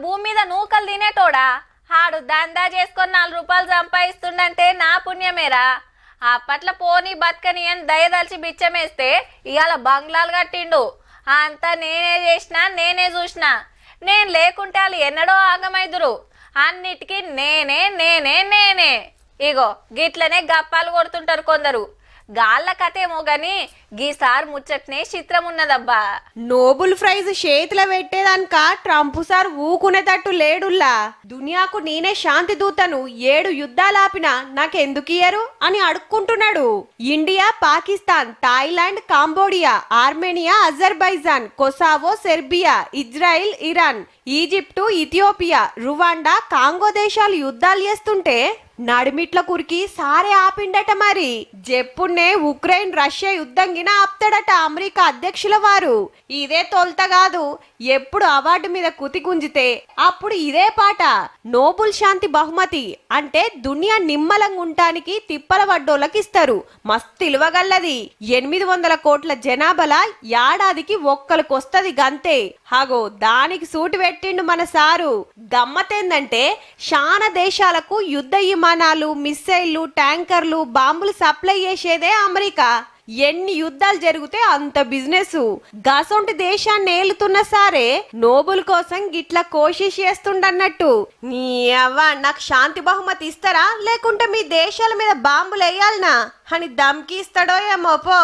భూమి మీద నూకలు తినేటోడా? ఆడు దందా చేసుకొని 4 రూపాయలు సంపాదిస్తుండంటే నా పుణ్యమేరా. అప్పట్లో పోనీ బతకని అని దయదలిచి బిచ్చమేస్తే ఇవాళ బంగ్లాలు కట్టిండు. అంతా నేనే చేసినా, నేనే చూసినా. నేను లేకుంటే వాళ్ళు ఎన్నడో ఆగమైదురు. అన్నిటికీ నేనే నేనే నేనే. ఇగో గిట్లనే గప్పాలు కొడుతుంటారు కొందరు. గాళ్ళ కథేమో గాని గీసారి ముచ్చట్నే చిత్రం ఉన్నదబ్బా. నోబుల్ ప్రైజ్ చేతిలో పెట్టేదానిక ట్రంప్ సార్ ఊకునేటట్టు లేడుల్లా. దునియాకు నేనే శాంతి దూతను 7 యుద్ధాలాపినా నాకెందుకు ఇయ్యరు అని అడుక్కుంటున్నాడు. India, Pakistan, Thailand, Cambodia, Armenia, Azerbaijan, Kosovo, Serbia, Israel, Iran, Egypt, Ethiopia, Rwanda, Congo దేశాలు యుద్ధాలు చేస్తుంటే నడిమిట్ల కురికి సారే ఆపిండట. మరి జెప్పునే ఉక్రెయిన్ రష్యా యుద్ధంగిన ఆపుతాడట అమెరికా అధ్యక్షుల వారు. ఇదే తొలత కాదు, ఎప్పుడు అవార్డు మీద కుతి గుంజితే అప్పుడు ఇదే పాట. నోబుల్ శాంతి బహుమతి అంటే దునియా నిమ్మలంగా ఉండటానికి తిప్పల వడ్డోళ్ళకి ఇస్తారు. మస్తు ఇలువగల్లది. 800 కోట్ల జనాభాల ఏడాదికి ఒక్కరికొస్తది గంతే. హగో దానికి సూటు పెట్టిండు మన సారు. గమ్మతేందంటే శానా దేశాలకు యుద్ధ విమానాలు, మిస్సైళ్లు, ట్యాంకర్లు, బాంబులు సప్లై చేసేదే అమెరికా. ఎన్ని యుద్ధాలు జరిగితే అంత బిజినెస్. గసొంటి దేశాన్ని ఏలుతున్న సారే నోబుల్ కోసం గిట్లా కోషిష్ చేస్తుండన్నట్టు. నీ అవ్వ నాకు శాంతి బహుమతి ఇస్తారా లేకుంటే మీ దేశాల మీద బాంబులు వేయాలనా అని దమ్కి ఇస్తాడో ఏమో పో.